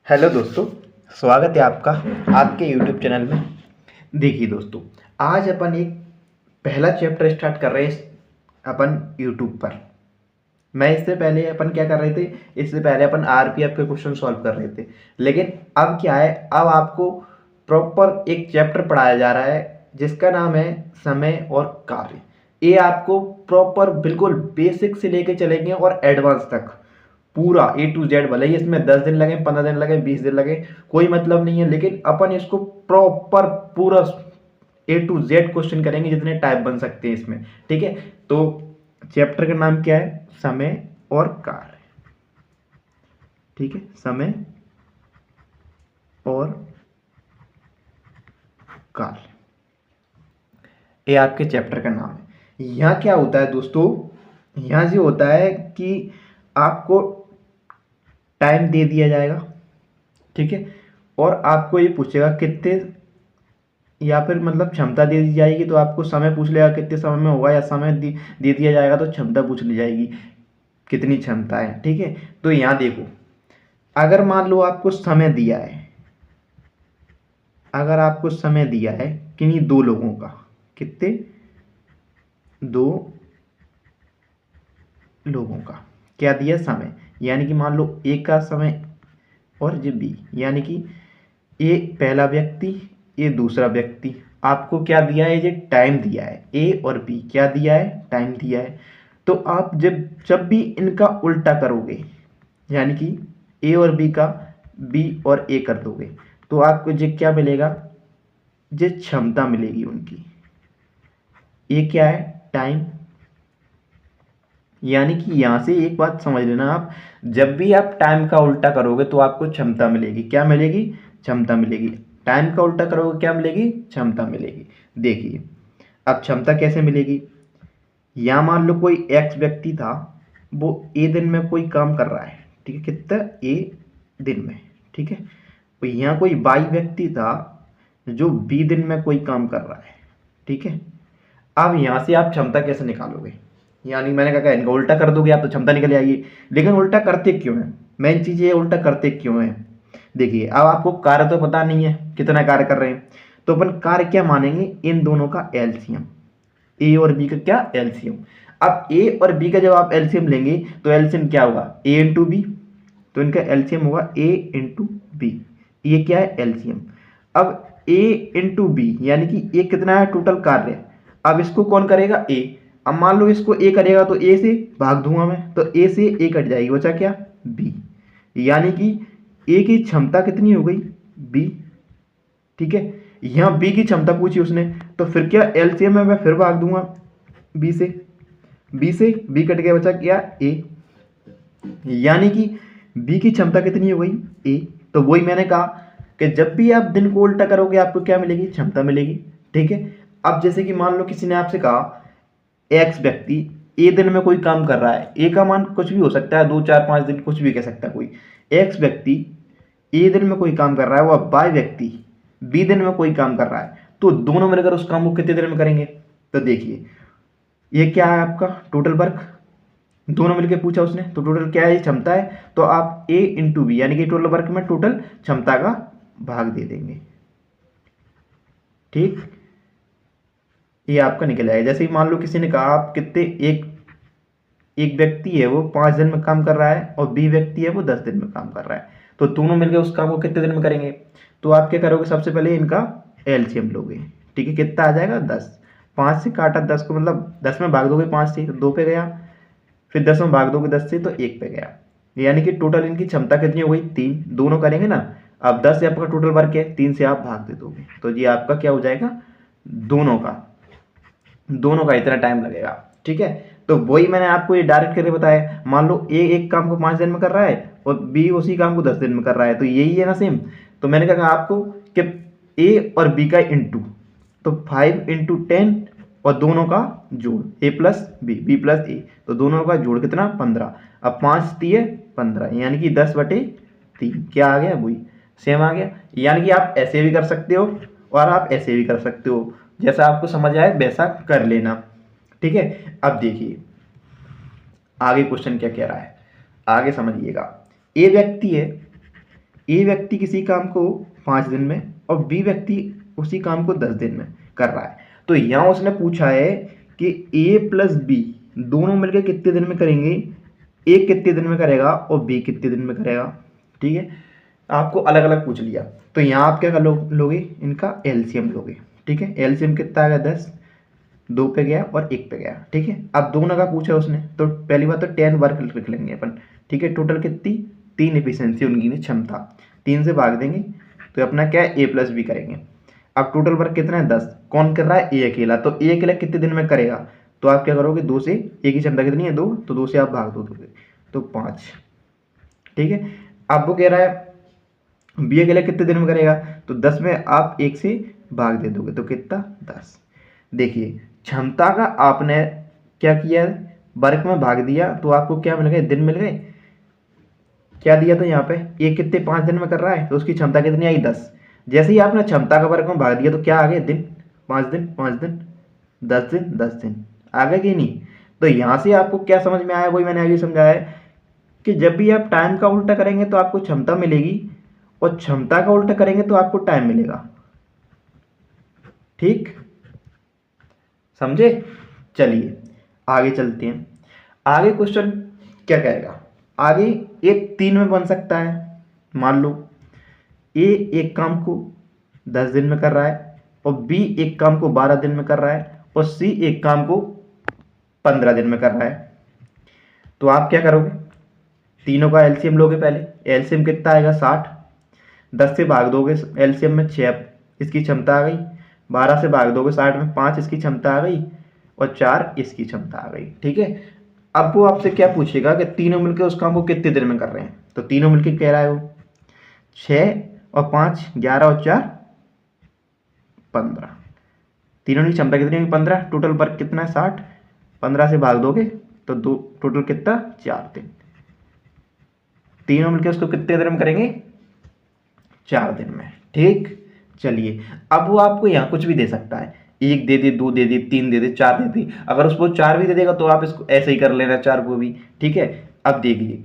Hello दोस्तों, स्वागत है आपका आपके यूट्यूब चैनल में। देखिए दोस्तों, आज अपन एक पहला चैप्टर स्टार्ट कर रहे हैं अपन यूट्यूब पर। मैं इससे पहले अपन क्या कर रहे थे, इससे पहले अपन आरपीएफ के क्वेश्चन सॉल्व कर रहे थे। लेकिन अब क्या है, अब आपको प्रॉपर एक चैप्टर पढ़ाया जा रहा है जिसका नाम है समय और कार्य। ये आपको प्रॉपर बिल्कुल बेसिक से लेके चलेंगे और एडवांस तक पूरा A to Z। भले ही इसमें 10 दिन लगे, 15 दिन लगे, 20 दिन लगे, कोई मतलब नहीं है, लेकिन अपन इसको प्रॉपर पूरा A to Z क्वेश्चन करेंगे जितने टाइप बन सकते हैं इसमें। ठीक है, तो चैप्टर का नाम क्या है? समय और कार्य। ठीक है, समय और कार्य, ये आपके चैप्टर का नाम है। यहाँ क्या होता है दोस्तों, यहाँ जो होता है कि आपको टाइम दे दिया जाएगा। ठीक है, और आपको ये पूछेगा कितने, या फिर मतलब क्षमता दे दी जाएगी तो आपको समय पूछ लेगा कितने समय में होगा, या समय दे दिया जाएगा तो क्षमता पूछ ली जाएगी कितनी क्षमता है। ठीक है, तो यहाँ देखो, अगर मान लो आपको समय दिया है, अगर आपको समय दिया है किन्हीं दो लोगों का, कितने, दो लोगों का क्या दिया, समय। यानी कि मान लो ए का समय और ये बी, यानी कि ए पहला व्यक्ति, ये दूसरा व्यक्ति। आपको क्या दिया है, ये टाइम दिया है। ए और बी क्या दिया है, टाइम दिया है। तो आप जब जब भी इनका उल्टा करोगे, यानी कि ए और बी का बी और ए कर दोगे, तो आपको ये क्या मिलेगा, ये क्षमता मिलेगी उनकी। ये क्या है, टाइम। यानी कि यहाँ से एक बात समझ लेना आप, जब भी आप टाइम का उल्टा करोगे तो आपको क्षमता मिलेगी। क्या मिलेगी, क्षमता मिलेगी। टाइम का उल्टा करोगे क्या मिलेगी, क्षमता मिलेगी। देखिए अब क्षमता कैसे मिलेगी, यहाँ मान लो कोई एक्स व्यक्ति था, वो ए दिन में कोई काम कर रहा है। ठीक है, कितना, ए दिन में। ठीक है, तो यहाँ कोई वाई व्यक्ति था जो बी दिन में कोई काम कर रहा है। ठीक है, अब यहाँ से आप क्षमता कैसे निकालोगे, यानी मैंने कहा इनका उल्टा कर दोगे आप तो क्षमता निकल आएगी। लेकिन उल्टा करते क्यों है, मेन चीज़ ये उल्टा करते क्यों है। देखिए अब आपको कार्य तो पता नहीं है कितना कार्य कर रहे हैं, तो अपन कार्य क्या मानेंगे, इन दोनों का एलसीएम, ए और बी का क्या, एलसीएम। अब ए और बी का जब आप एलसीएम लेंगे तो एलसीएम क्या होगा, ए इंटू बी, तो इनका एलसीएम होगा ए इंटू बी। ये क्या है, एलसीएम। अब ए इंटू बी यानी कि ए कितना है टोटल कार्य, अब इसको कौन करेगा, ए। अब मान लो इसको ए करेगा तो ए से भाग दूंगा मैं, तो ए से ए कट जाएगी, बचा क्या, बी। यानी कि ए की क्षमता कितनी हो गई, बी। ठीक है, यहाँ बी की क्षमता पूछी उसने, तो फिर क्या एलसीएम में मैं फिर भाग दूंगा बी से, बी कट गया, बचा क्या, ए। यानी कि बी की क्षमता कितनी हो गई, ए। तो वही मैंने कहा कि जब भी आप दिन को उल्टा करोगे आपको क्या मिलेगी, क्षमता मिलेगी। ठीक है, अब जैसे कि मान लो किसी ने आपसे कहा एक्स व्यक्ति ए दिन में कोई काम कर रहा है, ए का मान कुछ भी हो सकता है, 2 4 5 दिन, कुछ भी कह सकता है कोई। एक्स व्यक्ति ए दिन में कोई काम कर रहा है, वह वाई व्यक्ति बी दिन में कोई काम कर रहा है, तो दोनों मिलकर उस काम को कितने दिन में करेंगे। तो देखिए ये क्या है आपका टोटल वर्क, दोनों मिलकर पूछा उसने, तो टोटल क्या है, क्षमता है। तो आप ए इंटू बी यानी कि टोटल वर्क में टोटल क्षमता का भाग दे देंगे। ठीक, ये आपका निकल आएगा। जैसे ही मान लो किसी ने कहा आप कितने, एक एक व्यक्ति है वो 5 दिन में काम कर रहा है और बी व्यक्ति है वो 10 दिन में काम कर रहा है, तो दोनों मिलकर उस काम को कितने दिन में करेंगे। तो आप क्या करोगे, सबसे पहले इनका एलसीएम लोगे। ठीक है, कितना आ जाएगा, 10। 5 से काटा 10 को, मतलब 10 में भाग दोगे 5 से तो 2 पे गया, फिर 10 में भाग दोगे 10 से तो 1 पे गया। यानी कि टोटल इनकी क्षमता कितनी हो गई, 3। दोनों करेंगे ना, अब 10 से आपका टोटल वर्क है, 3 से आप भाग दे दोगे, तो ये आपका क्या हो जाएगा, दोनों का इतना टाइम लगेगा। ठीक है, तो वही मैंने आपको ये डायरेक्ट करके बताया। मान लो ए एक काम को 5 दिन में कर रहा है और बी उसी काम को 10 दिन में कर रहा है, तो यही है ना सेम। तो मैंने कहा आपको कि ए और बी का इंटू, तो 5 × 10 और दोनों का जोड़, ए प्लस बी प्लस ए, तो दोनों का जोड़ कितना, 15। अब 5 दिए 15, यानी कि 10/3 क्या आ गया, वही सेम आ गया। यानी कि आप ऐसे भी कर सकते हो और आप ऐसे भी कर सकते हो, जैसा आपको समझ आए वैसा कर लेना। ठीक है, अब देखिए आगे क्वेश्चन क्या कह रहा है, आगे समझिएगा। ए व्यक्ति है, ए व्यक्ति किसी काम को 5 दिन में और बी व्यक्ति उसी काम को 10 दिन में कर रहा है। तो यहाँ उसने पूछा है कि ए प्लस बी दोनों मिलकर कितने दिन में करेंगे, ए कितने दिन में करेगा और बी कितने दिन में करेगा। ठीक है, आपको अलग अलग पूछ लिया, तो यहाँ आप क्या कर लोगे, इनका एलसीएम लोगे। ठीक है, एलसीएम कितना आ गया 10, 2 पे गया और 1 पे गया। ठीक है, अब दोनों का पूछा उसने, तो पहली बात तो 10 वर्क लिख लेंगे अपन। ठीक है, टोटल कितनी 3 एफिशिएंसी उनकी क्षमता, 3 से भाग देंगे तो अपना क्या है ए प्लस बी करेंगे। अब टोटल वर्क कितना है 10, कौन कर रहा है ए अकेला, तो ए अकेला कितने दिन में करेगा, तो आप क्या करोगे 2 से, ए की क्षमता कितनी है 2, तो 2 से आप भाग दोगे तो 5। ठीक है, अब वो कह रहा है बी अकेला कितने दिन में करेगा, तो 10 में आप 1 से भाग दे दोगे तो कितना 10। देखिए क्षमता का आपने क्या किया, वर्क में भाग दिया तो आपको क्या मिल गए, दिन मिल गए। क्या दिया था यहाँ पे, ये कितने 5 दिन में कर रहा है तो उसकी क्षमता कितनी आई 10। जैसे ही आपने क्षमता का वर्ग में भाग दिया तो क्या आ गए दिन, 5 दिन 5 दिन 10 दिन 10 दिन आ गए कि नहीं। तो यहाँ से आपको क्या समझ में आया, वही मैंने अभी समझाया है कि जब भी आप टाइम का उल्टा करेंगे तो आपको क्षमता मिलेगी और क्षमता का उल्टा करेंगे तो आपको टाइम मिलेगा। ठीक, समझे। चलिए आगे चलते हैं। आगे क्वेश्चन क्या कहेगा, आगे एक 3 में बन सकता है। मान लो ए एक काम को 10 दिन में कर रहा है और बी एक काम को 12 दिन में कर रहा है और सी एक काम को 15 दिन में कर रहा है। तो आप क्या करोगे, तीनों का एलसीएम लोगे। पहले एलसीएम कितना आएगा 60, 10 से भाग दोगे एलसीएम में 6 इसकी क्षमता आ गई, 12 से भाग दोगे 60 में 5 इसकी क्षमता आ गई और 4 इसकी क्षमता आ गई। ठीक है, अब वो आपसे क्या पूछेगा कि तीनों मिलकर उस काम को कितने दिन में कर रहे हैं, तो तीनों मिलकर कह रहा है वो 6 और 5 11 और 4 15, तीनों की क्षमता कितनी है 15, टोटल वर्क कितना है 60, 15 से भाग दोगे तो दो, टोटल कितना 4 दिन। तीनों मिलकर उसको कितने दिन में करेंगे, 4 दिन में। ठीक, चलिए अब वो आपको यहाँ कुछ भी दे सकता है, 1 दे दे, 2 दे दे, 3 दे दे, 4 दे दे। अगर उसको 4 भी दे देगा तो आप इसको ऐसे ही कर लेना 4 को भी। ठीक है, अब देखिए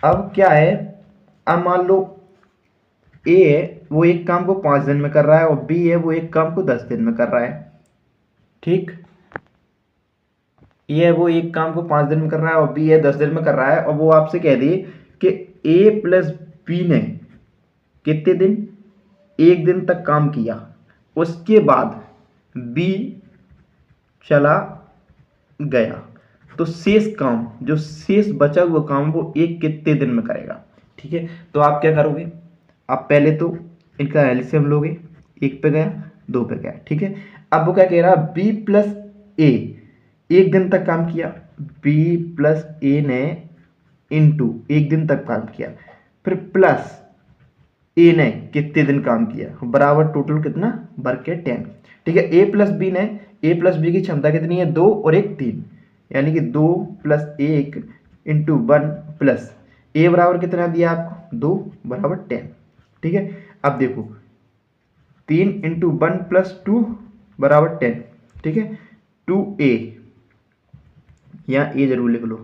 अब क्या है, अब मान लो ए है वो एक काम को 5 दिन में कर रहा है और बी है वो एक काम को 10 दिन में कर रहा है। ठीक, ए है वो एक काम को 5 दिन में कर रहा है और बी है 10 दिन में कर रहा है, और वो आपसे कह दिए कि ए प्लस बी ने कितने दिन, 1 दिन तक काम किया, उसके बाद बी चला गया, तो शेष काम, जो शेष बचा हुआ काम वो एक कितने दिन में करेगा। ठीक है, तो आप क्या करोगे, आप पहले तो इनका एलसीएम लोगे, 1 पे गया 2 पे गया। ठीक है, अब वो क्या कह रहा है, बी प्लस ए 1 दिन तक काम किया, बी प्लस ए ने इंटू 1 दिन तक काम किया, फिर प्लस ए ने कितने दिन काम किया, बराबर टोटल कितना वर्क के 10। ठीक है, ए प्लस बी ने, ए प्लस बी की क्षमता कितनी है 2 और 1 3, यानी कि 2 प्लस 1 इंटू 1 प्लस ए बराबर कितना दिया आपको 2 बराबर 10। ठीक है, अब देखो 3 इंटू 1 प्लस 2 बराबर 10। ठीक है, 2a, यहाँ ए जरूर लिख लो।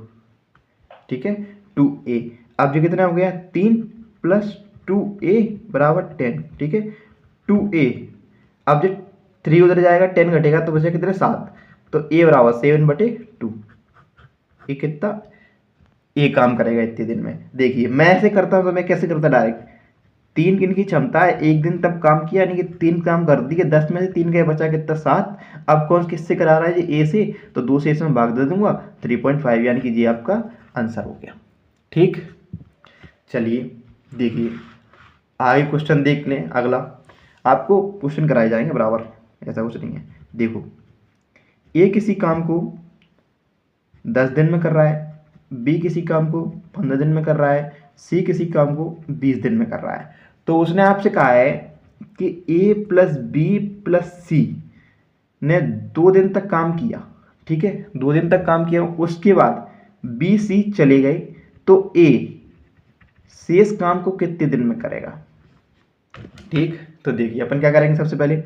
ठीक है, 2a, अब जो कितना हो गया 3 प्लस 2a बराबर 10। ठीक है, 2a, अब जो 3 उधर जाएगा 10 घटेगा तो बचे कितने 7, तो a बराबर 7/2। ये कितना ए काम करेगा इतने दिन में। देखिए मैं ऐसे करता हूँ तो मैं कैसे करता, डायरेक्ट 3 की इनकी क्षमता है, 1 दिन तक काम किया यानी कि 3 काम कर दिए, 10 में से 3 का बचा कितना 7। अब कौन किससे करा रहा है जी, ए से, तो 2 से इसमें भाग दे दूंगा 3.5, यानी कि ये आपका आंसर हो गया। ठीक, चलिए देखिए आगे क्वेश्चन देख लें। अगला आपको क्वेश्चन कराए जाएंगे बराबर, ऐसा कुछ नहीं है। देखो ए किसी काम को 10 दिन में कर रहा है, बी किसी काम को 15 दिन में कर रहा है, सी किसी काम को 20 दिन में कर रहा है। तो उसने आपसे कहा है कि ए प्लस बी प्लस सी ने 2 दिन तक काम किया। ठीक है, 2 दिन तक काम किया, उसके बाद बी सी चले गए, तो ए शेष काम को कितने दिन में करेगा। ठीक, तो देखिए अपन क्या करेंगे, सबसे पहले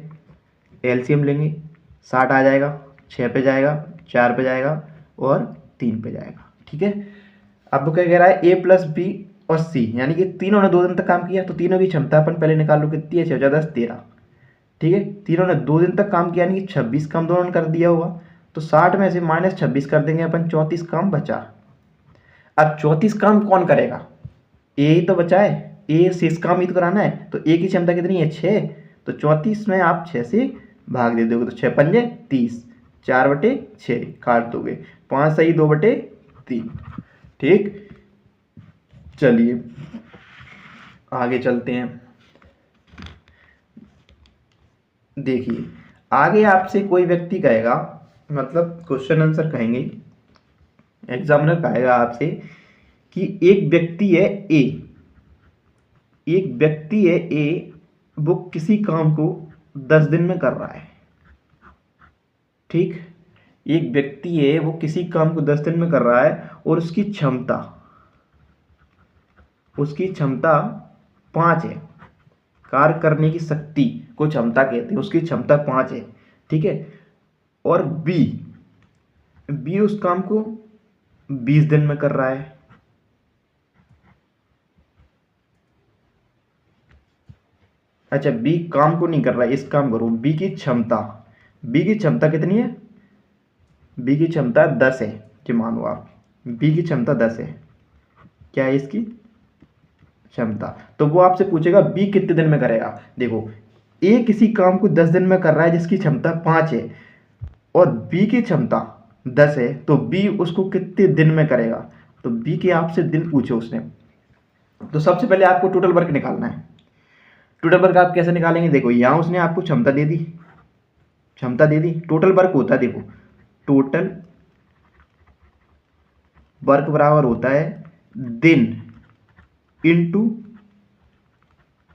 एलसीएम लेंगे, 60 आ जाएगा, 6 पे जाएगा, 4 पे जाएगा और 3 पे जाएगा। ठीक है, अब वो क्या कह रहा है, ए प्लस बी और सी, यानी कि तीनों ने 2 दिन तक काम किया, तो तीनों की क्षमता अपन पहले निकाल लो कितनी है, 6 10 13। ठीक है, तीनों ने 2 दिन तक काम किया, यानी कि 26 काम दोनों ने कर दिया होगा। तो 60 में से -26 कर देंगे अपन, 34 काम बचा। अब 34 काम कौन करेगा, ए ही तो बचा है, ए शेष काम ही तो कराना है। तो ए की क्षमता कितनी है, 6। तो 34 में आप 6 से भाग दे दोगे, तो 6 पंजे 30, 4/6 काट दोगे, 5 सही 2/3। ठीक, चलिए आगे चलते हैं। देखिए आगे आपसे कोई व्यक्ति कहेगा, मतलब क्वेश्चन आंसर कहेंगे, एग्जामिनर कहेगा आपसे कि एक व्यक्ति है ए, एक व्यक्ति है ए, वो किसी काम को 10 दिन में कर रहा है। ठीक, एक व्यक्ति है वो किसी काम को 10 दिन में कर रहा है और उसकी क्षमता 5 है। कार्य करने की शक्ति को क्षमता कहते हैं, उसकी क्षमता 5 है। ठीक है, और बी उस काम को 20 दिन में कर रहा है। अच्छा, बी काम को नहीं कर रहा है, इस काम करो। बी की क्षमता कितनी है, बी की क्षमता 10 है, कि मानो आप बी की क्षमता 10 है। क्या है इसकी क्षमता, तो वो आपसे पूछेगा बी कितने दिन में करेगा। देखो ए किसी काम को 10 दिन में कर रहा है जिसकी क्षमता 5 है, और बी की क्षमता 10 है, तो बी उसको कितने दिन में करेगा। तो बी के आपसे दिन पूछे उसने, तो सबसे पहले आपको टोटल वर्क निकालना है। टोटल वर्क आप कैसे निकालेंगे, देखो यहाँ उसने आपको क्षमता दे दी, टोटल वर्क होता है, देखो टोटल वर्क बराबर होता है दिन इंटू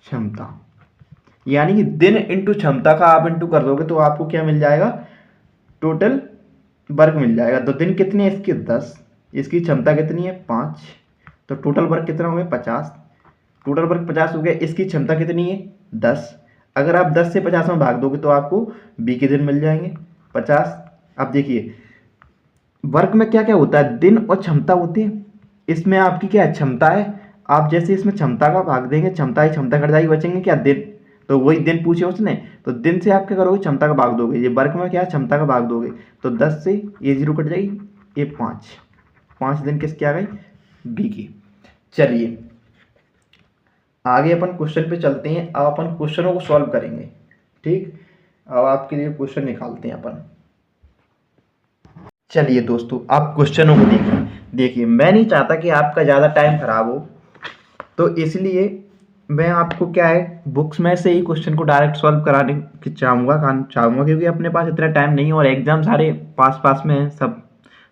क्षमता, यानी कि दिन इंटू क्षमता का आप इंटू कर दोगे तो आपको क्या मिल जाएगा, टोटल वर्क मिल जाएगा। तो दिन कितने हैं इसके 10, इसकी क्षमता कितनी है 5, तो टोटल वर्क कितना हो गया 50। टोटल वर्क 50 हो गया, इसकी क्षमता कितनी है 10। अगर आप 10 से 50 में भाग दोगे तो आपको बी के दिन मिल जाएंगे 50। अब देखिए वर्क में क्या क्या होता है, दिन और क्षमता होती है। इसमें आपकी क्या क्षमता है, आप जैसे इसमें क्षमता का भाग देंगे, क्षमता कट जाएगी, बचेंगे क्या दिन, तो वही दिन पूछे उसने, तो दिन से आप क्या करोगे, क्षमता का भाग दोगे। ये वर्क में क्या है, क्षमता का भाग दोगे, तो 10 से ये 0 कट जाएगी, ये 5 दिन किसकी आ गई, बी की। चलिए आगे अपन क्वेश्चन पे चलते हैं। अब अपन क्वेश्चनों को सॉल्व करेंगे। ठीक, अब आपके लिए क्वेश्चन निकालते हैं अपन। चलिए दोस्तों आप क्वेश्चनों को देखिए मैं नहीं चाहता कि आपका ज़्यादा टाइम खराब हो, तो इसलिए मैं आपको क्या है बुक्स में से ही क्वेश्चन को डायरेक्ट सॉल्व कराने की चाहूँगा, क्योंकि अपने पास इतना टाइम नहीं है और एग्जाम सारे पास में हैं सब।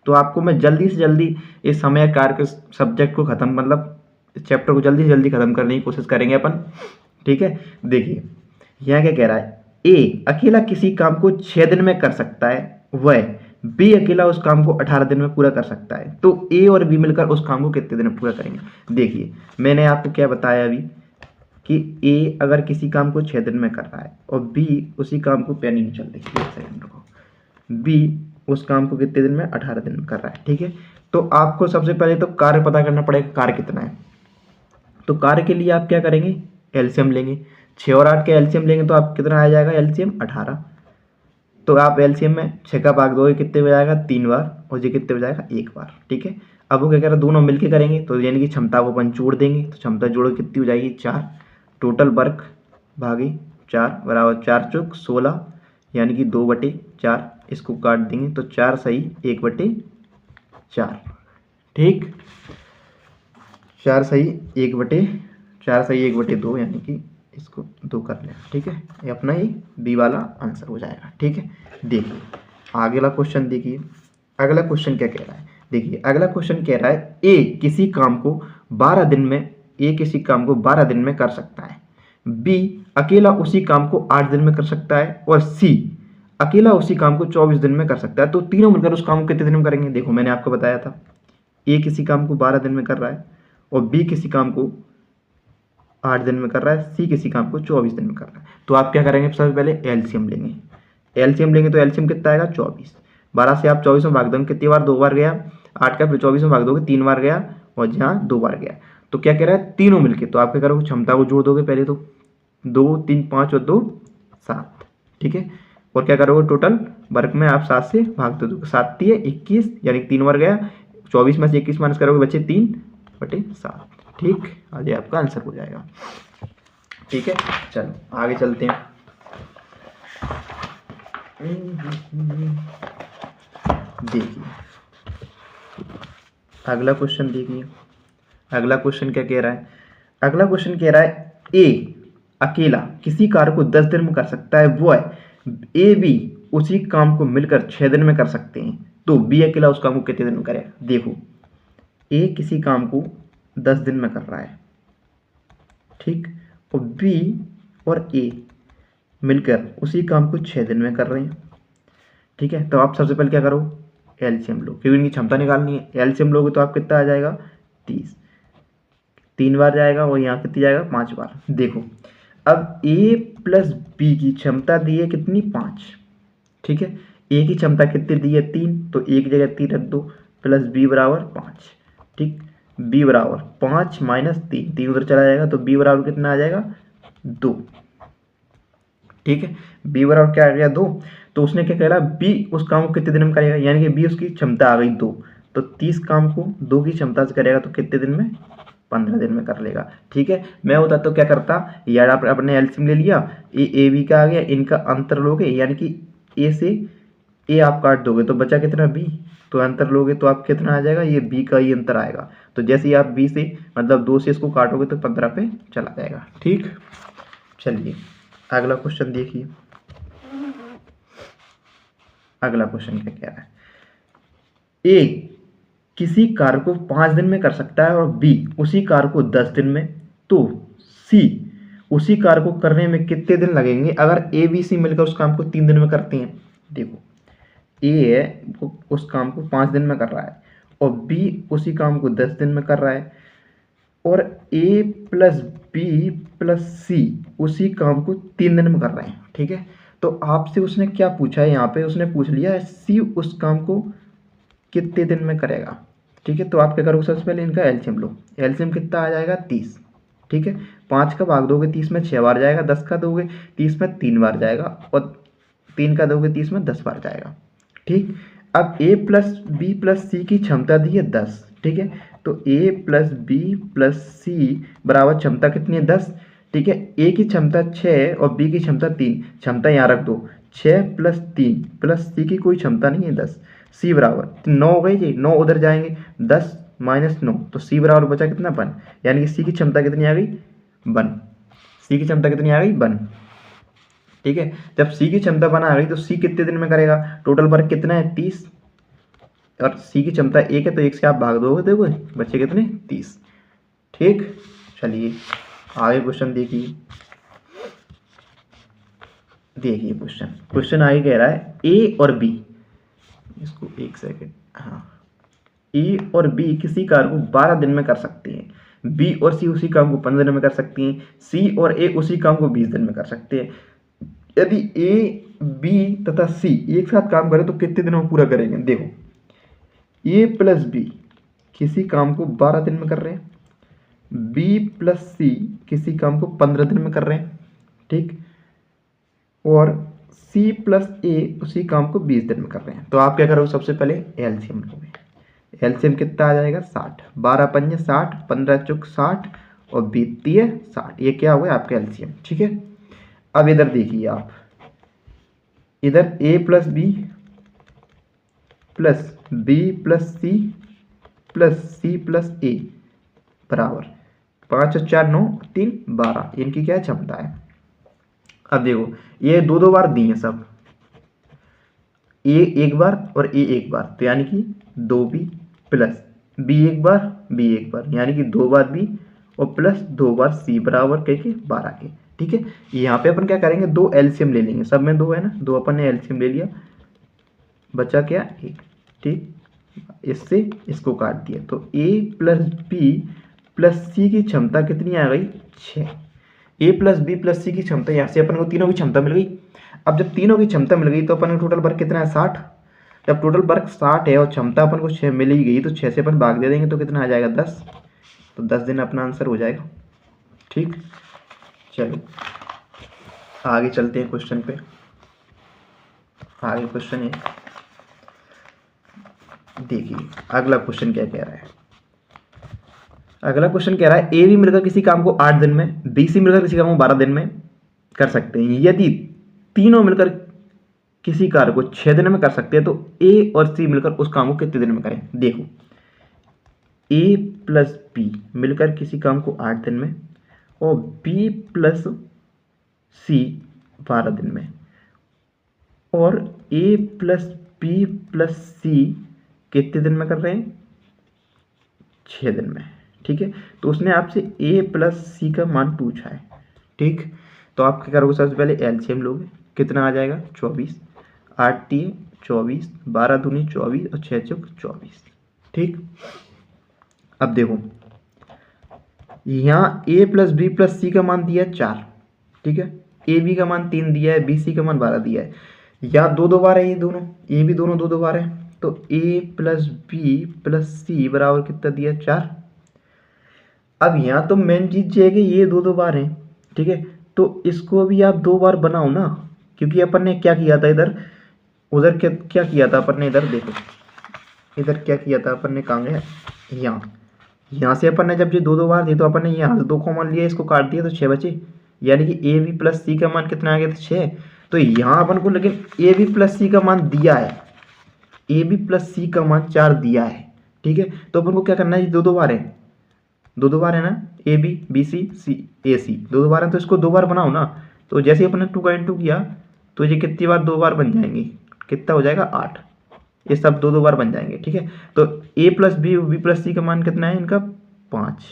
तो आपको मैं जल्दी से जल्दी इस समय कार्य के सब्जेक्ट को ख़त्म, मतलब चैप्टर को जल्दी से जल्दी ख़त्म करने की कोशिश करेंगे अपन। ठीक है, देखिए यहाँ क्या कह रहा है, ए अकेला किसी काम को 6 दिन में कर सकता है, वह बी अकेला उस काम को 18 दिन में पूरा कर सकता है। तो ए और बी मिलकर उस काम को कितने दिन में पूरा करेंगे। देखिए मैंने आपको क्या बताया अभी कि ए अगर किसी काम को 6 दिन में कर रहा है और बी उसी काम को, पेन ही नहीं चल रही, एक सेकंड रुको, बी उस काम को कितने दिन में 18 दिन में कर रहा है। ठीक है, तो आपको सबसे पहले तो कार्य पता करना पड़ेगा, कार्य कितना है। तो कार्य के लिए आप क्या करेंगे, एलसीएम लेंगे, 6 और 8 के एलसीएम लेंगे तो आप कितना आ जाएगा, एलसीएम 18। तो आप एलसीएम में 6 का भाग दोगे कितने हो जाएगा 3 बार, और ये कितने हो जाएगा 1 बार। ठीक है, अब वो क्या कह रहा है, दोनों मिलके करेंगे, तो यानी कि क्षमता को अपन जोड़ देंगे, तो क्षमता जोड़ कितनी हो जाएगी 4। टोटल वर्क भागी 4 बराबर 4 चौक 16, यानी कि 2/4, इसको काट देंगे तो 4 सही 1/4। ठीक, 4 सही 1/2, यानी कि इसको 2 कर लें। ठीक है, ये अपना ही बी वाला आंसर हो जाएगा। ठीक है, देखिए अगला क्वेश्चन देखिए, अगला क्वेश्चन क्या कह रहा है। देखिए अगला क्वेश्चन कह रहा है ए किसी काम को 12 दिन में कर सकता है, बी अकेला उसी काम को 8 दिन में कर सकता है, और सी अकेला उसी काम को 24 दिन में कर सकता है। तो तीनों मिलकर उस काम को कितने दिन में करेंगे। देखो मैंने आपको बताया था ए किसी काम को 12 दिन में कर रहा है, और बी किसी काम को 8 दिन में कर रहा है, सी किसी काम को 24 दिन में कर रहा है। तो आप क्या करेंगे, सबसे पहले एलसीएम लेंगे, तो एलसीएम कितना आएगा 24। 12 से आप 24 में भाग दोगे कितनी बार, 2 बार गया, 8 का फिर 24 में भाग दोगे 3 बार गया, और यहाँ 2 बार गया, तो क्या कह रहा है, तीनों मिलके, तो आप क्या करोगे, क्षमता को जोड़ दोगे पहले तो, 2 3 5 और 2 7, ठीक है। और क्या करोगे, टोटल वर्ग में आप 7 से भाग दे दोगे, 7 3 21, यानी 3 वर्ग गया, 24 में से 21 माइनस करोगे, बचे 3/7, ठीक। आज आपका आंसर हो जाएगा, ठीक है। चलो आगे चलते हैं। देखिए अगला क्वेश्चन, देखिए अगला क्वेश्चन क्या कह रहा है। अगला क्वेश्चन कह रहा है ए अकेला किसी कार्य को 10 दिन में कर सकता है, वो है ए बी उसी काम को मिलकर 6 दिन में कर सकते हैं, तो बी अकेला उस काम को कितने दिन में करेगा। देखो ए किसी काम को 10 दिन में कर रहा है, ठीक, और बी और ए मिलकर उसी काम को 6 दिन में कर रहे हैं, ठीक है। तो आप सबसे पहले क्या करो, एलसीएम लो, क्योंकि इनकी क्षमता निकालनी है। एलसीएम लोगे तो आप कितना आ जाएगा, 30, 3 बार जाएगा और यहाँ कितनी जाएगा, 5 बार। देखो अब ए प्लस बी की क्षमता दी है कितनी, 5, ठीक है। ए की क्षमता कितनी दी है, 3, तो एक जगह 3 रख दो, प्लस बी बराबर 5, ठीक। बी बराबर 5 माइनस 3, 3 उधर चला जाएगा, तो बी बराबर कितना आ जाएगा, 2, ठीक है। बी बराबर क्या आ गया, 2। तो उसने क्या कहा, बी उस काम को कितने दिन में करेगा, यानी कि बी उसकी क्षमता आ गई 2, तो 30 काम को 2 की क्षमता से करेगा, तो कितने दिन में, 15 दिन में कर लेगा, ठीक है। मैं होता तो क्या करता यार, आप अपने एलसीएम ले लिया, ए बी का आ गया, इनका अंतर लोगे, यानी कि ए से ए आप काट दोगे तो बचा कितना, बी, तो अंतर लोगे तो आप कितना आ जाएगा, ये बी का ही अंतर आएगा। तो जैसे ही आप बी से मतलब 2 से इसको काटोगे तो 15 पे चला जाएगा, ठीक। चलिए अगला क्वेश्चन देखिए। अगला क्वेश्चन क्या कह रहा है, ए किसी कार्य को 5 दिन में कर सकता है और बी उसी कार्य को 10 दिन में, तो सी उसी कार्य को करने में कितने दिन लगेंगे अगर ए बी सी मिलकर उस काम को 3 दिन में करते हैं। देखो ए है वो उस काम को 5 दिन में कर रहा है और बी उसी काम को 10 दिन में कर रहा है, और ए प्लस बी प्लस सी उसी काम को 3 दिन में कर रहे हैं, ठीक है। तो आपसे उसने क्या पूछा है, यहाँ पे उसने पूछ लिया है सी उस काम को कितने दिन में करेगा, ठीक है। तो आप क्या करोगे, सबसे पहले इनका एलसीएम लो, एलसीएम कितना आ जाएगा, 30, ठीक है। 5 का भाग दोगे 30 में 6 बार जाएगा, 10 का दोगे 30 में 3 बार जाएगा, और 3 का दोगे 30 में 10 बार जाएगा, ठीक। अब ए प्लस बी प्लस सी की क्षमता दी है 10, ठीक है। तो ए प्लस बी प्लस सी बराबर क्षमता कितनी है, 10, ठीक है। ए की क्षमता 6 और बी की क्षमता 3, क्षमता यहाँ रख दो, 6 प्लस 3 प्लस सी की कोई क्षमता नहीं है 10, सी बराबर 9 हो गई जी, 9 उधर जाएंगे, 10 माइनस 9, तो सी बराबर बचा कितना, 1, यानी कि सी की क्षमता कितनी आ गई, 1, सी की क्षमता कितनी आ गई, 1, ठीक है। जब सी की क्षमता 1 आ गई तो सी कितने दिन में करेगा, टोटल वर्क कितना है, 30, और सी की क्षमता 1 है, तो 1 से आप भाग दोगे, देखो बच्चे कितने, 30, ठीक। चलिए आगे क्वेश्चन देखिए। देखिए क्वेश्चन आगे कह रहा है ए और बी, इसको 1 सेकेंड, हाँ, ए और बी किसी कार्य को 12 दिन में कर सकते हैं, बी और सी उसी काम को 15 दिन में कर सकती हैं, सी और ए उसी काम को 20 दिन में कर सकते हैं। यदि ए बी तथा सी एक साथ काम करें तो कितने दिनों में पूरा करेंगे। देखो ए प्लस बी किसी काम को 12 दिन में कर रहे हैं, बी प्लस सी किसी काम को 15 दिन में कर रहे हैं, ठीक, और सी प्लस ए उसी काम को 20 दिन में कर रहे हैं। तो आप क्या करोगे, सबसे पहले एलसीएम लोगे, एलसीएम कितना आ जाएगा, 60, 12 पंजे 60, 15 चौक 60 और 20 तिये 60, ये क्या हुआ आपका एलसीएम, ठीक है। अब इधर देखिए आप, इधर A plus B plus B plus C plus C plus A बराबर 5 और 4 9 3 12, इनकी क्या क्षमता है। अब देखो ये 2 बार दी है सब, ए एक बार और ए एक बार, तो यानी कि 2b प्लस बी एक बार यानी कि 2 बार बी और प्लस 2 बार सी बराबर के 12 के, ठीक है। यहाँ पे अपन क्या करेंगे, 2 एलसीएम ले लेंगे, सब में 2 है ना, 2 अपन ने एलसीएम ले लिया, बचा क्या 1, ठीक, इससे इसको काट दिया, तो ए प्लस बी प्लस सी की क्षमता कितनी आ गई, 6, ए प्लस बी प्लस सी की क्षमता, यहाँ से अपन को तीनों की क्षमता मिल गई। अब जब तीनों की क्षमता मिल गई तो अपन का टोटल वर्क कितना है, 60, जब टोटल वर्क 60 है और क्षमता अपन को 6 मिल ही गई तो 6 से अपन भाग दे देंगे तो कितना आ जाएगा, 10, तो 10 दिन अपना आंसर हो जाएगा। ठीक, चलो आगे चलते हैं क्वेश्चन पे। आगे क्वेश्चन है, देखिए अगला क्वेश्चन क्या कह रहा है। अगला क्वेश्चन कह रहा है ए बी मिलकर किसी काम को 8 दिन में, बी सी मिलकर किसी काम को 12 दिन में कर सकते हैं। यदि तीनों मिलकर किसी कार्य को 6 दिन में कर सकते हैं तो ए और सी मिलकर उस काम को कितने दिन में करें। देखो, ए प्लस बी मिलकर किसी काम को 8 दिन में और बी प्लस सी 12 दिन में, और ए प्लस बी प्लस सी कितने दिन में कर रहे हैं, 6 दिन में। ठीक है, तो उसने आपसे ए प्लस सी का मान पूछा है। ठीक, तो आप क्या करोगे, सबसे पहले एलसीएम लोगे, कितना आ जाएगा 24, 8 3 24, 12 दूनी 24 और 6 चौक 24। ठीक, अब देखो यहाँ ए प्लस बी प्लस सी का मान दिया है 4। ठीक है, ए बी का मान 3 दिया है, बी सी का मान 12 दिया है। या दो दो बार है ये दोनों, ये भी दोनों दो दो बार है, तो ए प्लस बी प्लस सी बराबर कितना दिया, 4। अब यहाँ तो मेन चीज ये है कि ये दो दो बार है। ठीक है, तो इसको भी आप 2 बार बनाओ ना, क्योंकि अपन ने क्या किया था इधर, उधर क्या किया था अपन ने, इधर देखो, इधर क्या किया था अपन ने, कहाँ गया, यहाँ से अपन ने जब ये दो दो बार दी तो अपन ने यहाँ से 2 कॉमन लिया, इसको काट दिया तो 6 बचे, यानी कि ए बी प्लस सी का मान कितना आ गया था, 6। तो यहाँ अपन को लेकिन ए बी प्लस सी का मान दिया है, ए बी प्लस सी का मान 4 दिया है। ठीक है, तो अपन को क्या करना है, दो दो बार है, दो दो बार है ना, ए बी बी सी सी ए सी दो दो बार है, तो इसको 2 बार बनाओ ना। तो जैसे अपन ने 2 का इंटू किया तो ये कितनी बार 2 बार बन जाएंगे, कितना हो जाएगा 8। ये सब 2 बार बन जाएंगे। ठीक है, तो ए प्लस बी बी प्लस सी का मान कितना है इनका, 5।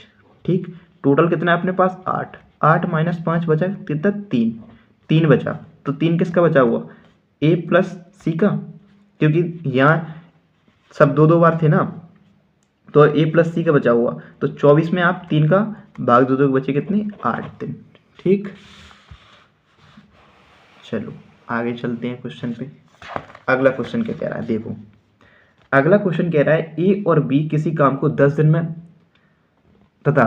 ठीक, टोटल कितना है अपने पास, 8। 8 माइनस 5 बचा कितना, 3 बचा। तो 3 किसका बचा हुआ, ए प्लस सी का, क्योंकि यहाँ सब 2 बार थे ना, तो ए प्लस सी का बचा हुआ। तो 24 में आप 3 का भाग 2 बचे कितने, 8 दिन। ठीक, चलो आगे चलते हैं क्वेश्चन पे। अगला क्वेश्चन क्या कह रहा है, देखो अगला क्वेश्चन कह रहा है ए और बी किसी काम को 10 दिन में तथा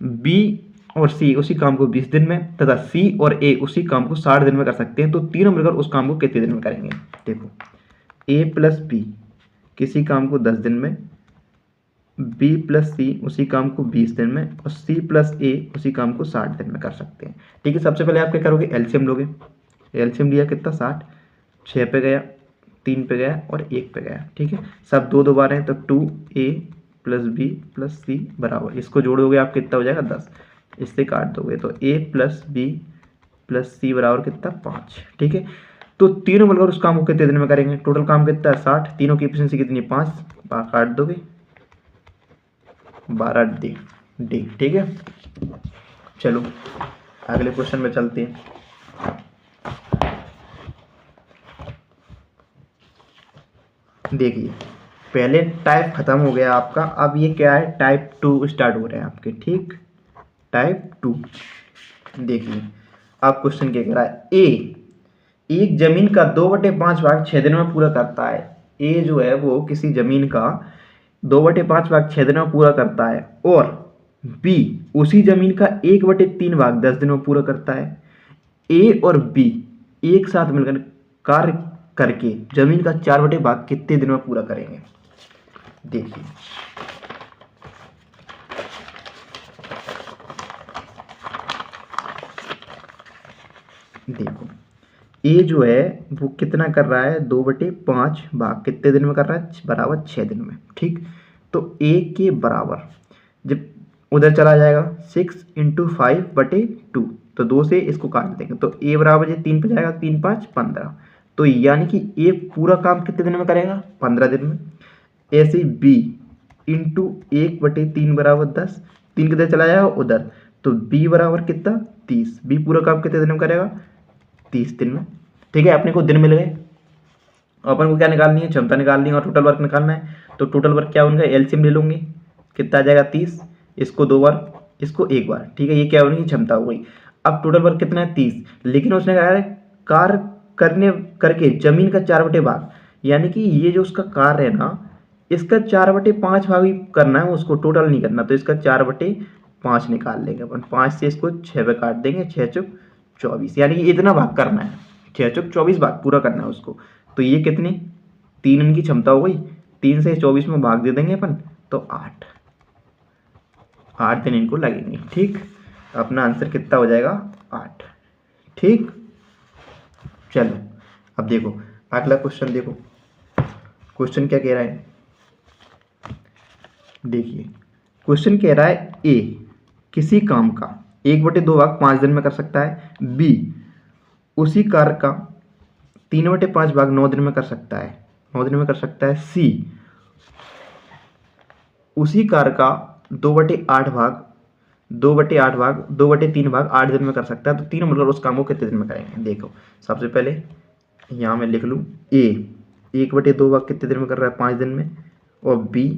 बी और सी उसी काम को 20 दिन में तथा सी और ए उसी काम को 60 दिन में कर सकते हैं, तो तीनों मिलकर उस काम को कितने दिन में करेंगे। देखो, ए प्लस बी किसी काम को 10 दिन में, बी प्लस सी उसी काम को 20 दिन में और सी प्लस ए उसी काम को 60 दिन में कर सकते हैं। ठीक है, सबसे पहले आप क्या करोगे, एलसीएम लोगे। एलसीएम लिया कितना, 60, 6 पे गया, 3 पे गया और 1 पे गया। ठीक है, सब 2 बार हैं, तो 2a प्लस बी प्लस सी बराबर, इसको जोड़ोगे आप कितना हो जाएगा, 10। इससे काट दोगे तो a प्लस बी प्लस सी बराबर कितना, 5। ठीक है, तो तीनों मिलकर उस काम को कितने दिन में करेंगे, टोटल काम कितना है, 60। तीनों की एफिशिएंसी कितनी, 5, काट दोगे 12 डी। ठीक है, चलो अगले क्वेश्चन में चलते हैं। देखिए, पहले टाइप खत्म हो गया आपका, अब ये क्या है, टाइप 2 स्टार्ट हो रहे हैं आपके। ठीक, टाइप 2। देखिए अब क्वेश्चन क्या कह रहा है, ए एक जमीन का 2/5 भाग 6 दिन में पूरा करता है। ए जो है वो किसी जमीन का 2/5 भाग 6 दिन में पूरा करता है, और बी उसी जमीन का 1/3 भाग 10 दिन में पूरा करता है। ए और बी एक साथ मिलकर कार्य करके जमीन का 4/5 भाग कितने दिन में पूरा करेंगे। देखिए, देखो ए जो है वो कितना कर रहा है, 2/5 भाग कितने दिन में कर रहा है, बराबर 6 दिन में। ठीक, तो ए के बराबर जब उधर चला जाएगा 6 × 5/2, तो 2 से इसको काट देंगे तो ए बराबर ये 3 पे जाएगा, 3 5 15। तो यानी कि ए पूरा काम कितने दिन में करेगा, 15 दिन में। ऐसे बी इंटू 1/3 बराबर 10, 3 किधर चला जाएगा उधर, तो बी बराबर कितना, 30। बी पूरा काम कितने दिन में करेगा, 30 दिन में। ठीक है, अपने को दिन मिल गए, अपन को क्या निकालनी है, क्षमता निकालनी है और टोटल वर्क निकालना है। तो टोटल वर्क क्या होगा, एलसीएम ले लूंगी, कितना आ जाएगा 30, इसको 2 बार, इसको 1 बार। ठीक है, ये क्या होगी, क्षमता हो गई। अब टोटल वर्क कितना है, 30, लेकिन उसने कहा है कार्य करने करके जमीन का 4/5 भाग, यानी कि ये जो उसका कार्य है ना, इसका 4/5 भाग ही करना है, उसको टोटल नहीं करना, तो इसका 4/5 निकाल लेंगे अपन। 5 से इसको 6 पे काट देंगे, 6 चुक 24, यानी कि इतना भाग करना है, 6 चुक 24 भाग पूरा करना है उसको। तो ये कितनी 3 इनकी क्षमता हो गई, 3 से 24 में भाग दे देंगे अपन, तो 8 दिन इनको लगेंगे। ठीक, अपना आंसर कितना हो जाएगा 8। ठीक, चलो अब देखो अगला क्वेश्चन। देखो क्वेश्चन क्या कह रहा है, देखिए क्वेश्चन कह रहा है ए किसी काम का 1/2 भाग 5 दिन में कर सकता है, बी उसी कार्य का 3/5 भाग 9 दिन में कर सकता है, 9 दिन में कर सकता है, सी उसी कार्य का 2/8 भाग 2/3 भाग 8 दिन में कर सकता है। तो तीनों मिलकर उस काम को कितने दिन में करेंगे। देखो सबसे पहले यहाँ मैं लिख लूँ ए 1/2 भाग कितने दिन में कर रहा है 5 दिन में, और बी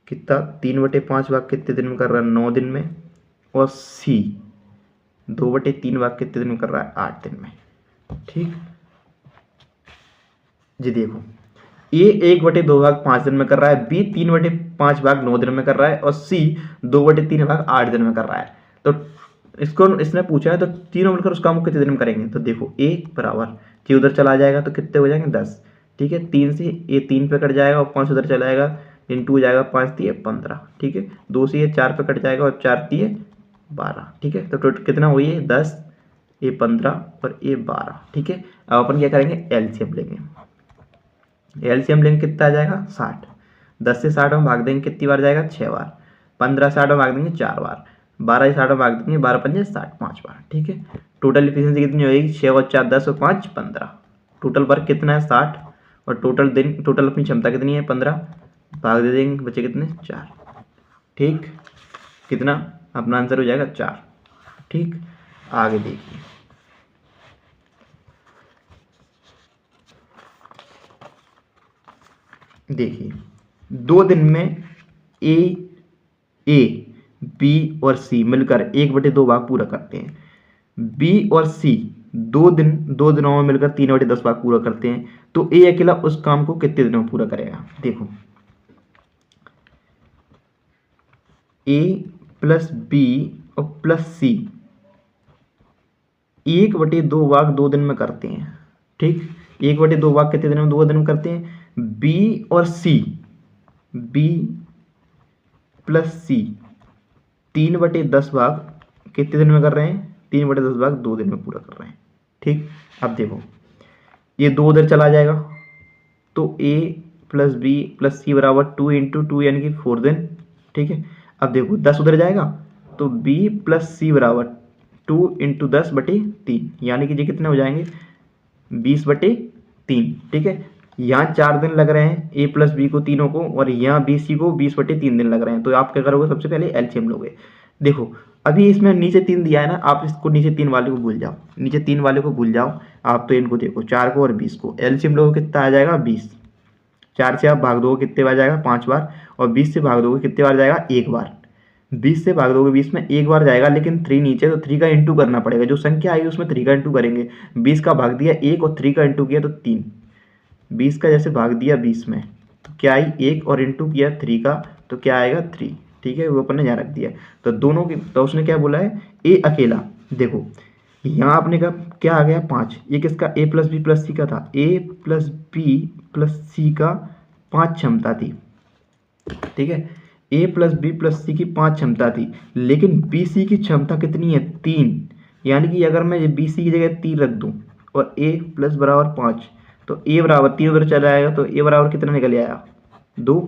कितना 3/5 भाग कितने दिन में कर रहा है 9 दिन में, और सी 2/3 भाग कितने दिन में कर रहा है 8 दिन में। ठीक जी, देखो ए 1/2 भाग 5 दिन में कर रहा है, बी 3/5 भाग 9 दिन में कर रहा है, और सी 2/3 भाग 8 दिन में कर रहा है। तो इसको इसने पूछा है तो तीनों मिलकर उस काम को कितने दिन में करेंगे। तो देखो ए बराबर ये उधर चला जाएगा तो कितने हो जाएंगे 10। ठीक है, 3 से ये 3 पे कट जाएगा और 5 उधर चला जाएगा, इंटू हो जाएगा 5 3 15। ठीक है, 2 से ये 4 पे कट जाएगा और 4 3 12। ठीक है, तो टोटल कितना हुई है 10, ये 15 और ये 12। ठीक है, अब अपन क्या करेंगे एलसीएम लेंगे। एलसीएम लेंगे कितना आ जाएगा 60। 10 से 60 में भाग देंगे कितनी बार जाएगा 6 बार, 15 से 60 में भाग देंगे 4 बार, 12 से 60 में भाग देंगे 12 पंजे 60 5 बार। ठीक है, टोटल इफिशियंसी कितनी होगी 6 और 4 10 और 5 15। टोटल वर्क कितना है 60, और टोटल दिन टोटल अपनी क्षमता कितनी है 15, भाग दे देंगे बचे कितने 4। ठीक, कितना अपना आंसर हो जाएगा 4। ठीक, आगे देखिए देखिए 2 दिन में ए बी और सी मिलकर 1/2 भाग पूरा करते हैं, बी और सी 2 दिनों में मिलकर 3/10 भाग पूरा करते हैं। तो ए अकेला उस काम को कितने दिनों में पूरा करेगा। देखो ए प्लस बी और प्लस सी 1/2 भाग 2 दिन में करते हैं। ठीक, 1/2 भाग कितने दिन में 2 दिन में करते हैं। बी और सी, बी प्लस सी 3/10 भाग कितने दिन में कर रहे हैं 3/10 भाग 2 दिन में पूरा कर रहे हैं। ठीक, अब देखो ये 2 उधर चला जाएगा तो ए प्लस बी प्लस सी बराबर 2 × 2 यानी कि 4 दिन। ठीक है, अब देखो 10 उधर जाएगा तो बी प्लस सी बराबर 2 × 10/3 यानी कि ये कितने हो जाएंगे 20/3। ठीक है, यहाँ 4 दिन लग रहे हैं ए प्लस बी को तीनों को, और यहाँ बी सी को 20/3 दिन लग रहे हैं। तो आप क्या करोगे सबसे पहले एलसीएम लोगे। देखो अभी इसमें नीचे 3 दिया है ना, आप इसको नीचे 3 वाले को भूल जाओ, नीचे 3 वाले को भूल जाओ आप। तो इनको देखो 4 को और 20 को एलसीएम लोगे कितना आ जाएगा 20। 4 से आप भाग दोगे कितने बार जाएगा 5 बार, और 20 से भाग दोगे कितने बार जाएगा 1 बार। 20 से भाग दोगे 20 में 1 बार जाएगा, लेकिन 3 नीचे तो 3 का इंटू करना पड़ेगा। जो संख्या आएगी उसमें 3 का इंटू करेंगे। 20 का भाग दिया 1 और 3 का इंटू किया तो 3। 20 का जैसे भाग दिया 20 में तो क्या आई 1 और इंटू किया 3 का तो क्या आएगा 3। ठीक है, वो अपन ने यहाँ रख दिया। तो दोनों की तो उसने क्या बोला है ए अकेला। देखो यहाँ आपने का क्या आ गया 5, ये किसका ए प्लस बी प्लस सी का था। ए प्लस बी प्लस सी का 5 क्षमता थी। ठीक है, ए प्लस बी प्लस सी की 5 क्षमता थी, लेकिन बी सी की क्षमता कितनी है 3। यानी कि अगर मैं बी सी की जगह 3 रख दूँ और ए प्लस बराबर 5 तो ए बराबर 3 उधर चला आएगा तो ए बराबर कितना निकल आया 2।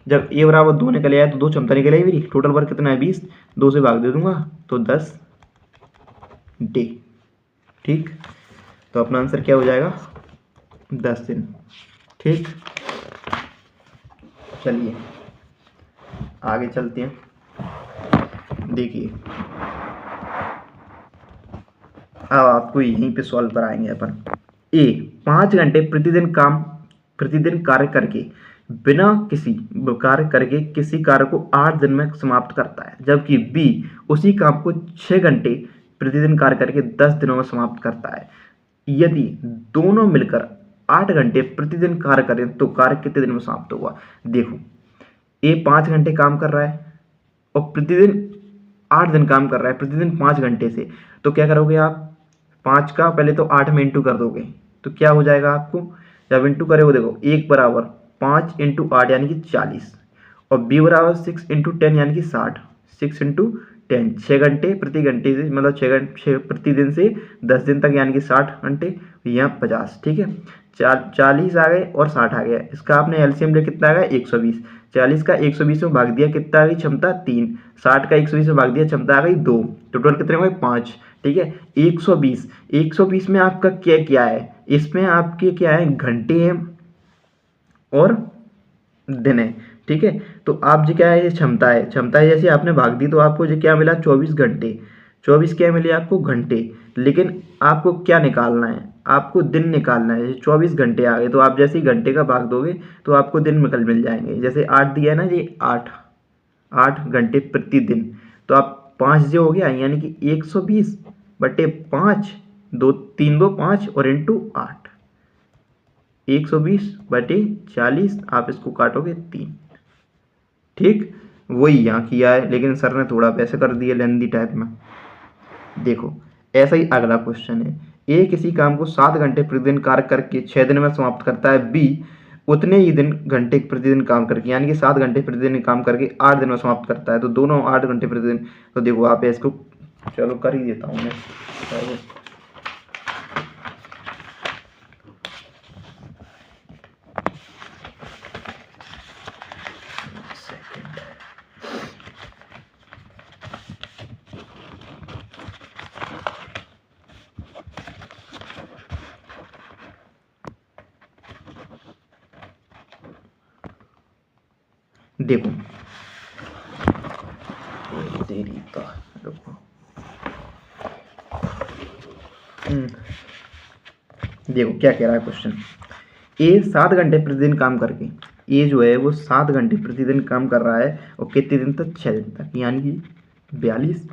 जब ए बराबर 2 निकल आया तो 2 क्षमता निकल आई मेरी। टोटल वर्क कितना है 20, 2 से भाग दे दूंगा तो 10 डे। ठीक, तो अपना आंसर क्या हो जाएगा 10 दिन। ठीक, चलिए आगे चलते हैं। देखिए अब आपको यहीं पे सॉल्व कराएंगे अपन। ए 5 घंटे प्रतिदिन कार्य करके बिना किसी कार्य करके किसी कार्य को 8 दिन में समाप्त करता है, जबकि बी उसी काम को 6 घंटे प्रतिदिन कार्य करके 10 दिनों में समाप्त करता है। यदि दोनों मिलकर 8 घंटे प्रतिदिन कार्य करें तो कार्य कितने दिन में समाप्त होगा। देखो ए 5 घंटे काम कर रहा है और प्रतिदिन 8 दिन काम कर रहा है, प्रतिदिन 5 घंटे से, तो क्या करोगे आप, 5 का पहले तो 8 में इंटू कर दोगे तो क्या हो जाएगा आपको, जब इंटू करोगे देखो 1 बराबर 5 इंटू 8 यानी कि 40 और बी बराबर 6 इंटू 10 यानी कि 60, 6 इंटू 10 6 घंटे प्रति घंटे से, मतलब 6 प्रतिदिन से 10 दिन तक यानी कि 60 घंटे, यहाँ 50, ठीक है। 40 आ गए और 60 आ गया, इसका आपने एलसीएम ले कितना आ गया 120, 40 का 120 में भाग दिया कितना आ गई क्षमता 3, 60 का 120 में भाग दिया क्षमता आ गई 2, टोटल कितने हुए 5, ठीक है। 120 में आपका क्या क्या है, इसमें आपके क्या है घंटे हैं और दिन है, ठीक है। तो आप जो क्या है ये क्षमता है जैसे आपने भाग दी तो आपको जो क्या मिला 24 घंटे, 24 क्या मिले आपको घंटे, लेकिन आपको क्या निकालना है, आपको दिन निकालना है। जैसे 24 घंटे आ गए तो आप जैसे ही घंटे का भाग दोगे तो आपको दिन मिल जाएंगे। जैसे 8 दिया है ना ये 8 घंटे प्रतिदिन, तो आप 5 जो हो गया यानी कि 120 बटे 5, 2 3 2 5 और इंटू 8, 120 बटे 40, आप इसको काटोगे 3, ठीक। वही यहाँ किया है लेकिन सर ने थोड़ा वैसे कर दिया लेंदी टाइप में। देखो ऐसा ही अगला क्वेश्चन है, ए किसी काम को 7 घंटे प्रतिदिन कार्य करके 6 दिन में समाप्त करता है, बी उतने ही दिन घंटे प्रतिदिन काम करके यानी कि 7 घंटे प्रतिदिन काम करके 8 दिन में समाप्त करता है, तो दोनों 8 घंटे प्रतिदिन। तो देखो आप इसको चलो कर ही देता हूँ मैं, देखो तेरी का रुको, देखो क्या कह रहा है क्वेश्चन, ए 7 घंटे प्रतिदिन काम करके, ए जो है वो 7 घंटे प्रतिदिन काम कर रहा है और कितने दिन तक 6 दिन तक यानी कि 42,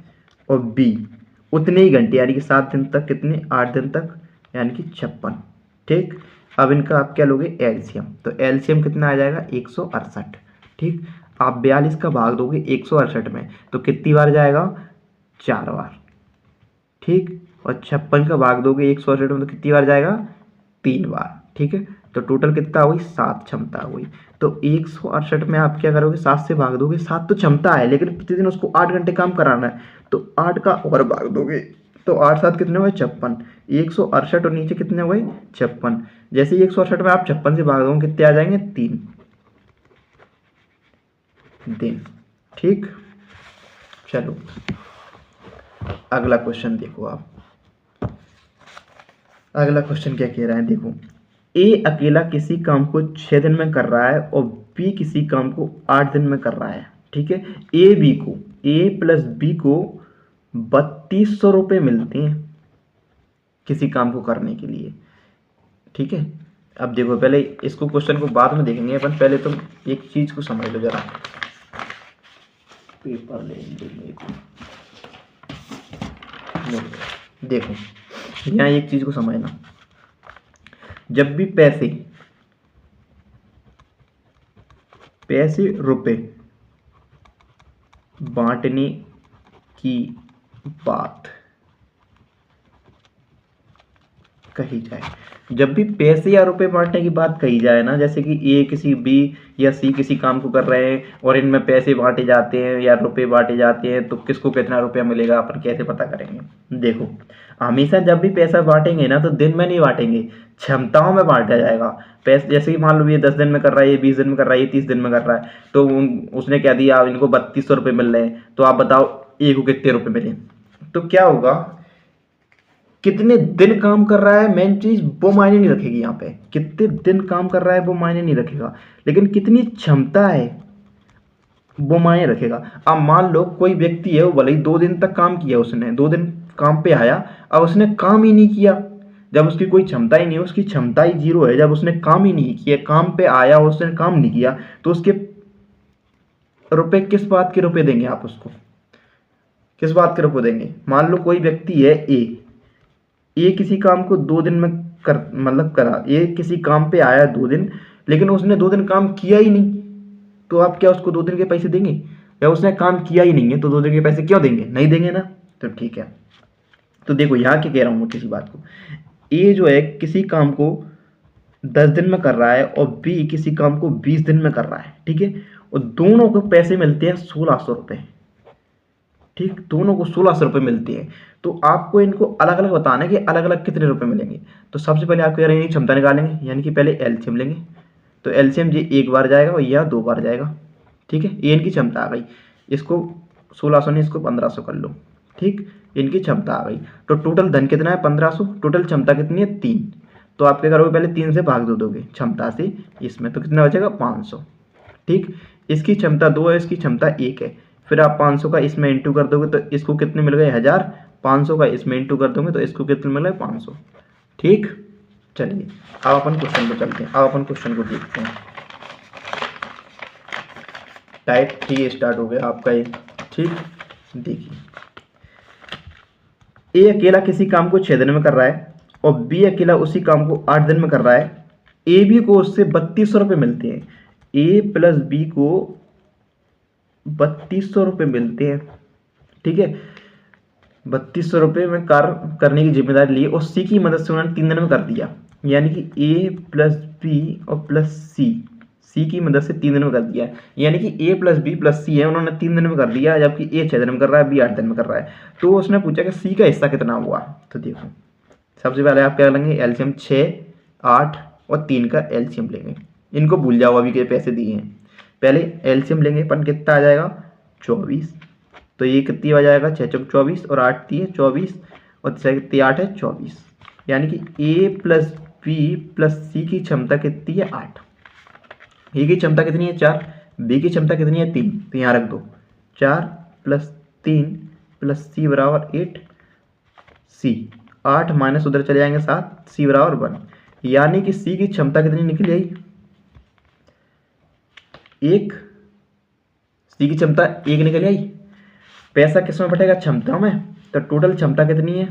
और बी उतने ही घंटे यानी कि 7 दिन तक कितने 8 दिन तक यानी कि 56, ठीक। अब इनका आप क्या लोगे एलसीएम, तो एलसीएम कितना आ जाएगा 168, ठीक। आप 42 का भाग दोगे 168 में तो कितनी बार जाएगा 4 बार, ठीक। और 56 का भाग दोगे 168 में तो कितनी बार जाएगा 3 बार, ठीक है। तो टोटल कितना हुई 7 क्षमता हुई। तो 168 में आप क्या करोगे 7 से भाग दोगे, 7 तो क्षमता है लेकिन प्रतिदिन उसको 8 घंटे काम कराना है तो 8 का और भाग दोगे तो 8 7 कितने हुए 56, 168 और नीचे कितने हुए 56, जैसे 168 में आप 56 से भाग दोगे कितने आ जाएंगे 3 दिन, ठीक। चलो अगला क्वेश्चन देखो आप, अगला क्वेश्चन क्या कह रहा है, देखो ए अकेला किसी काम को 6 दिन में कर रहा है और बी किसी काम को 8 दिन में कर रहा है, ठीक है। ए प्लस बी को 3200 रुपये मिलते हैं किसी काम को करने के लिए, ठीक है। अब देखो पहले इसको क्वेश्चन को बाद में देखेंगे अपन, पहले तुम एक चीज को समझ लो जरा, पेपर ले देखो यहाँ एक चीज को समझना, जब भी पैसे रुपए बांटने की बात कही जाए, जब भी पैसे या रुपए बांटने की बात कही जाए ना, जैसे कि ए किसी बी या सी किसी काम को कर रहे हैं और इनमें पैसे बांटे जाते हैं या रुपए बांटे जाते हैं, तो किसको कितना रुपया मिलेगा अपन कैसे पता करेंगे। देखो हमेशा जब भी पैसा बांटेंगे ना तो दिन में नहीं बांटेंगे, क्षमताओं में बांटा जाएगा। पैसे जैसे कि मान लो ये 10 दिन में कर रहा है, ये 20 दिन में कर रहा है, ये 30 दिन में कर रहा है, तो उसने क्या दिया इनको 3200 रुपये मिल रहे हैं, तो आप बताओ ए को कितने रुपये मिले। तो क्या होगा कितने दिन काम कर रहा है मेन चीज वो मायने नहीं रखेगी, यहाँ पे कितने दिन काम कर रहा है वो मायने नहीं रखेगा, लेकिन कितनी क्षमता है वो मायने रखेगा। अब मान लो कोई व्यक्ति है वो भले ही 2 दिन तक काम किया, उसने 2 दिन काम पे आया, अब उसने काम ही नहीं किया, जब उसकी कोई क्षमता ही नहीं है, उसकी क्षमता ही 0 है, जब उसने काम ही नहीं किया, काम पे आया उसने काम नहीं किया, तो उसके रुपए किस बात के रुपए देंगे आप उसको, किस बात के रुपए देंगे। मान लो कोई व्यक्ति है ए, ये किसी काम को 2 दिन में कर मतलब करा, ये किसी काम पे आया 2 दिन, लेकिन उसने 2 दिन काम किया ही नहीं, तो आप क्या उसको 2 दिन के पैसे देंगे? या उसने काम किया ही नहीं है तो 2 दिन के पैसे क्यों देंगे? नहीं देंगे ना। तो ठीक है, तो देखो यहाँ क्या कह रहा हूँ मैं किसी बात को, ए जो है किसी काम को 10 दिन में कर रहा है और बी किसी काम को 20 दिन में कर रहा है, ठीक है, और दोनों को पैसे मिलते हैं 1600 रुपये, ठीक, दोनों को 1600 रुपये मिलते हैं। तो आपको इनको अलग अलग बताना है कि अलग अलग कितने रुपए मिलेंगे। तो सबसे पहले आपको यार क्षमता निकालेंगे, यानी कि पहले एलसीएम लेंगे। तो एलसीएम जी एक बार जाएगा और यह 2 बार जाएगा, ठीक है, ये इनकी क्षमता आ गई। इसको 1600 नहीं, इसको 1500 कर लो, ठीक, इनकी क्षमता आ गई। तो टोटल धन कितना है? 1500। टोटल क्षमता कितनी है? 3। तो आप क्या करोगे? पहले 3 से भाग दो दोगे क्षमता से इसमें, तो कितना बचेगा? 500, ठीक। इसकी क्षमता 2 है, इसकी क्षमता 1 है। फिर आप 500 का इसमें इंटू कर दोगे तो इसको कितने मिल गए? 1000। 500 का इसमें इंटू कर दोगे तो इसको कितने मिल गए? 500, ठीक। चलिए अब अपन क्वेश्चन को चलते हैं, अब अपन क्वेश्चन को देखते हैं। टाइप 3 स्टार्ट हो गया आपका ये, ठीक। देखिए, ए अकेला किसी काम को 6 दिन में कर रहा है और बी अकेला उसी काम को 8 दिन में कर रहा है। ए बी को उससे 3200 रुपये मिलते हैं। ए प्लस बी को 3200 रुपये मिलते हैं, ठीक है। 3200 रुपये में कार्य करने की जिम्मेदारी ली और सी की मदद से उन्होंने 3 दिन में कर दिया, यानी कि ए प्लस बी और प्लस सी की मदद से 3 दिन में कर दिया, यानी कि ए प्लस बी प्लस सी है, उन्होंने 3 दिन में कर दिया, जबकि ए 6 दिन में कर रहा है, बी 8 दिन में कर रहा है। तो उसने पूछा कि सी का हिस्सा कितना हुआ। तो देखो सबसे पहले आप क्या लेंगे? एलसीएम 6, 8 और 3 का एलसीएम लेंगे। इनको भूल जाओ अभी के पैसे दिए हैं। पहले एलसीएम लेंगे अपन, कितना आ जाएगा? 24। तो ये कितनी आ जाएगा? 6 चौक 24 और 8 3 है 24 और 6 कितनी 8 है 24, यानी कि ए प्लस बी प्लस सी की क्षमता कितनी है? 8। ए की क्षमता कितनी है? 4। बी की क्षमता कितनी है? 3। तो यहाँ रख दो 4 प्लस 3 प्लस सी बराबर 8। सी 8 माइनस उधर चले जाएंगे 7, सी बराबर 1, यानी कि सी की क्षमता कितनी निकली आई? 1। सी की क्षमता 1 निकल आई। पैसा किसमें बटेगा? क्षमता में। तो टोटल क्षमता कितनी है?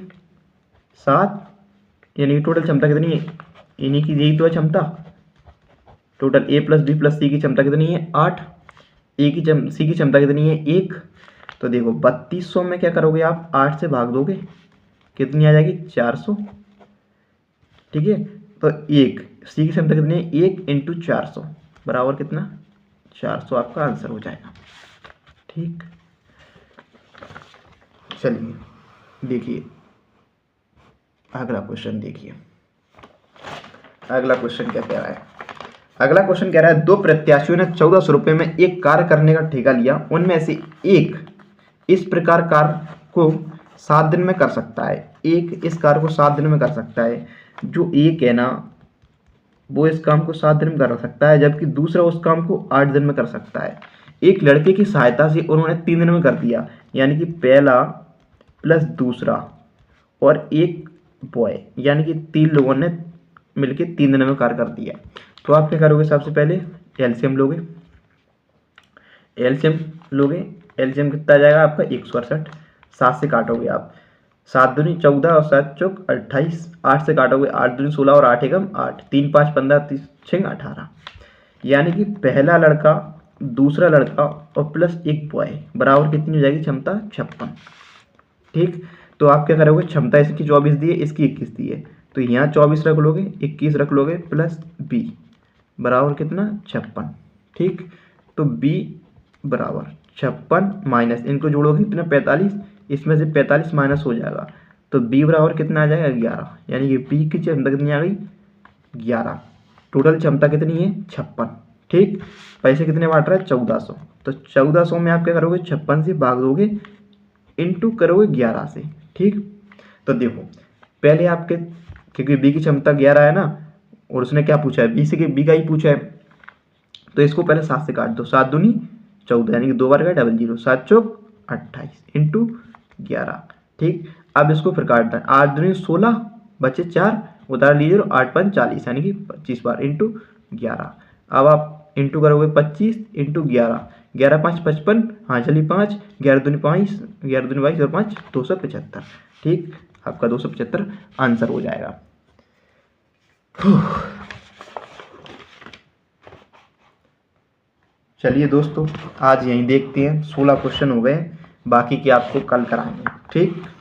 7, यानी कि टोटल क्षमता कितनी है? इन्हीं की यही तो है क्षमता। Total A plus B plus सी की क्षमता कितनी है? 8। सी की क्षमता कितनी है? 1। तो देखो 3200 में क्या करोगे आप? 8 से भाग दोगे, कितनी आ जाएगी? 400, ठीक है। तो 1 सी की क्षमता कितनी है? 1 इंटू 400 बराबर कितना? 400 आपका आंसर हो जाएगा, ठीक। चलिए देखिए अगला क्वेश्चन, देखिए अगला क्वेश्चन क्या कह रहा है। अगला क्वेश्चन कह रहा है 2 प्रत्याशियों ने 1400 रुपये में एक कार्य करने का ठेका लिया। उनमें से एक इस प्रकार कार्य को 7 दिन में कर सकता है, एक इस कार्य को 7 दिन में कर सकता है। जो एक है ना, वो इस काम को 7 दिन में कर सकता है, जबकि दूसरा उस काम को 8 दिन में कर सकता है। एक लड़के की सहायता से उन्होंने 3 दिन में कर दिया, यानी कि पहला प्लस दूसरा और एक बॉय, यानी कि 3 लोगों ने मिलकर 3 दिन में कार्य कर दिया। तो आप क्या करोगे? सबसे पहले एलसीएम लोगे, एलसीएम कितना आ जाएगा आपका? 168। 7 से काटोगे आप, 7 दूनी 14 और 7 चौक 28। 8 से काटोगे, 8 दूनी 16 और 8 एकम 8, 3 5 15 30 6 18, यानी कि पहला लड़का दूसरा लड़का और प्लस एक बॉय बराबर कितनी हो जाएगी? क्षमता 56, ठीक। तो आप क्या करोगे? क्षमता इसकी 24 दी है, इसकी 21 दी है, तो यहाँ 24 रख लोगे, 21 रख लोगे, प्लस बी बराबर कितना? 56, ठीक। तो बी बराबर 56 माइनस इनको जोड़ोगे कितना? 45, इसमें से 45 माइनस हो जाएगा, तो बी बराबर कितना आ जाएगा? 11, यानी कि बी की क्षमता कितनी आ गई? 11। टोटल क्षमता कितनी है? 56, ठीक। पैसे कितने बांट रहा है? 1400। तो 1400 में आप क्या करोगे? 56 से भाग दोगे, इंटू करोगे 11 से, ठीक। तो देखो पहले आपके, क्योंकि बी की क्षमता 11 है ना, और उसने क्या पूछा है? बी से बी का ही पूछा है, तो इसको पहले 7 से काट दो, 7 दूनी 14, यानी कि 2 बार का 00, 7 चौक 28 इंटू 11, ठीक। अब इसको फिर काटना है, 8 दूनी 16 बचे 4, उतार लीजिए, 8 5 40, यानी कि 25 बार इंटू 11। अब आप इंटू करोगे 25 इंटू 11, 11 5 55, हाँ चलिए 5, 11 दूनी 22 और 5 275, ठीक। आपका 275 आंसर हो जाएगा। चलिए दोस्तों, आज यहीं देखते हैं, 16 क्वेश्चन हो गए, बाकी के आपको कल कराएंगे। ठीक।